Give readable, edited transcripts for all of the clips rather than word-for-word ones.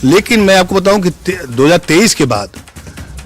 लेकिन मैं आपको बताऊं कि 2023 के बाद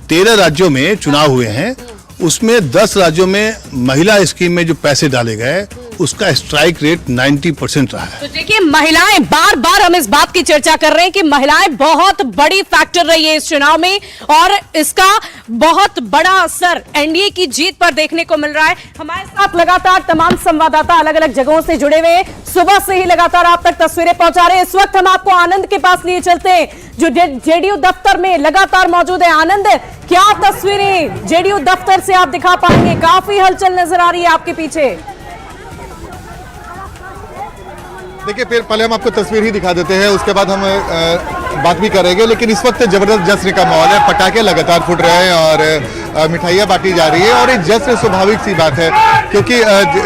13 राज्यों में चुनाव हुए हैं, उसमें 10 राज्यों में महिला स्कीम में जो पैसे डाले गए उसका स्ट्राइक रेट 90% रहा है। तो देखिए, महिलाएं, बार बार हम इस बात की चर्चा कर रहे हैं कि महिलाएं बहुत बड़ी फैक्टर रही है इस चुनाव में और इसका बहुत बड़ा असर एनडीए की जीत पर देखने को मिल रहा है। हमारे साथ लगातार तमाम संवाददाता अलग अलग जगहों से जुड़े हुए हैं, सुबह से ही लगातार आप तक तस्वीरें पहुंचा रहे हैं। इस वक्त हम आपको आनंद के पास लिए चलते हैं जो जेडीयू दफ्तर में लगातार मौजूद है। आनंद, क्या तस्वीरें जेडीयू दफ्तर से आप दिखा पाएंगे? काफी हलचल नजर आ रही है आपके पीछे। देखिए, फिर पहले हम आपको तस्वीर ही दिखा देते हैं, उसके बाद हम बात भी करेंगे। लेकिन इस वक्त जबरदस्त जश्न का माहौल है, पटाखे लगातार फूट रहे हैं और मिठाइयाँ बांटी जा रही है और ये जश्न स्वाभाविक सी बात है क्योंकि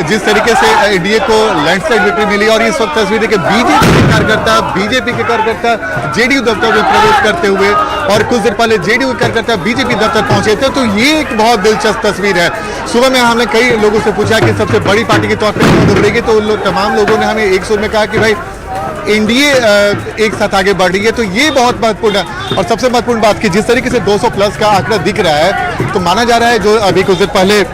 जिस तरीके से एनडीए को लैंडस्लाइड विक्ट्री मिली और इस वक्त तस्वीर देखिए बीजेपी के कार्यकर्ता जेडीयू दफ्तर में प्रवेश करते हुए और कुछ देर पहले जेडीयू के कार्यकर्ता बीजेपी दफ्तर पहुंचे थे, तो ये एक बहुत दिलचस्प तस्वीर है। सुबह में हमने कई लोगों से पूछा कि सबसे बड़ी पार्टी के तौर पर कौन उभरेगी, तो तमाम लोगों ने हमें एक सुर में कहा कि भाई एनडीए एक साथ आगे बढ़ रही है। तो ये बहुत महत्वपूर्ण है और सबसे महत्वपूर्ण बात कि जिस तरीके से 200 प्लस का आंकड़ा दिख रहा है, तो माना जा रहा है जो अभी कुछ देर पहले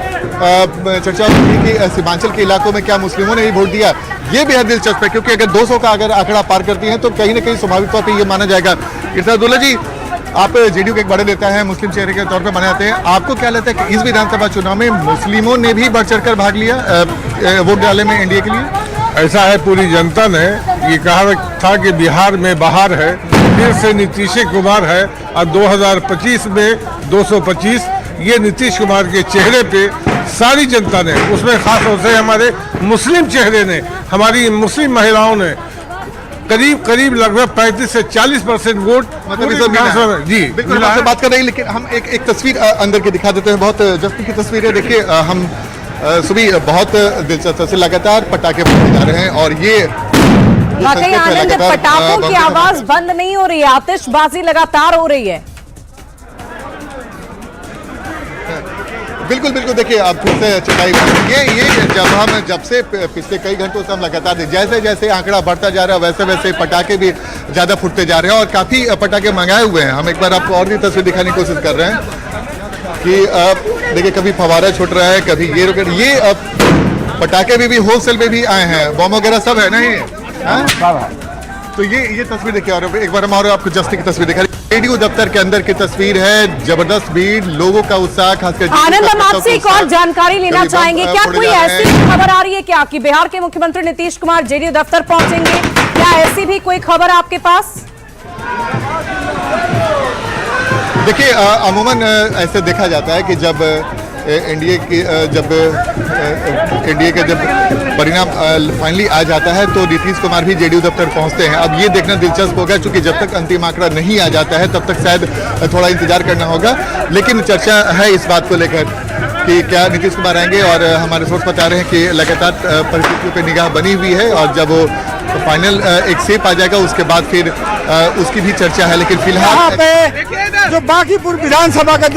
चर्चा हुई कि सीमांचल के इलाकों में क्या मुस्लिमों ने भी वोट दिया, ये बेहद दिलचस्प है क्योंकि अगर 200 का अगर आंकड़ा पार करती है तो कहीं ना कहीं स्वाभाविक तौर पर यह माना जाएगा। इरशादुल्लाह जी, आप जेडीयू के एक बड़े नेता हैं, मुस्लिम चेहरे के तौर पर माने जाते हैं, आपको क्या लगता है कि इस विधानसभा चुनाव में मुस्लिमों ने भी बढ़ चढ़कर भाग लिया वोट डालने में एनडीए के लिए? ऐसा है, पूरी जनता ने ये कहा था कि बिहार में बहार है, फिर से नीतीश कुमार है और 2025 में 225, ये नीतीश कुमार के चेहरे पे सारी जनता ने, उसमें खास तौर से हमारे मुस्लिम चेहरे ने, हमारी मुस्लिम महिलाओं ने करीब लगभग 35 से 40% वोट मतलब जी बिल्कुल आपसे बात कर रहे हैं। लेकिन हम एक तस्वीर अंदर के दिखा देते हैं, बहुत जश्न की तस्वीर है। देखिए, हम सुबह बहुत दिलचस्प से लगातार पटाखे फूटे जा रहे हैं और ये वाकई आनंद, पटाखों की आवाज बंद नहीं हो रही है, आतिशबाजी लगातार हो रही है। बिल्कुल देखिए, आप फिर से चटाई ये जब से पिछले कई घंटों से हम लगातार जैसे जैसे आंकड़ा बढ़ता जा रहा है वैसे वैसे पटाखे भी ज्यादा फूटते जा रहे हैं और काफी पटाखे मंगाए हुए हैं। हम एक बार आपको और भी तस्वीर दिखाने की कोशिश कर रहे हैं कि देखिए, कभी फवारा छूट रहा है, कभी ये पटाखे भी होलसेल में भी आए हैं, बम वगैरह सब है नहीं? तो ये तस्वीर देखिए और एक बार हम और आपको जश्न की तस्वीर दिखा, जेडीयू दफ्तर के अंदर की तस्वीर है। जबरदस्त भीड़, लोगों का उत्साह, खासकर आनंद, हम आपसे एक और जानकारी लेना चाहेंगे, क्या कोई ऐसी खबर आ रही है क्या कि बिहार के मुख्यमंत्री नीतीश कुमार जेडीयू दफ्तर पहुंचेंगे? क्या ऐसी भी कोई खबर आपके पास? देखिए, अमूमन ऐसे देखा जाता है कि जब एनडीए के जब परिणाम फाइनली आ जाता है तो नीतीश कुमार भी जेडीयू दफ्तर पहुंचते हैं। अब ये देखना दिलचस्प होगा क्योंकि जब तक अंतिम आंकड़ा नहीं आ जाता है तब तक शायद थोड़ा इंतजार करना होगा। लेकिन चर्चा है इस बात को लेकर कि क्या नीतीश कुमार आएंगे और हमारे सोर्स बता रहे हैं कि लगातार परिस्थितियों पर निगाह बनी हुई है और जब वो फाइनल एक शेप आ जाएगा उसके बाद फिर उसकी भी चर्चा है। लेकिन फिलहाल जो बांकीपुर विधानसभा का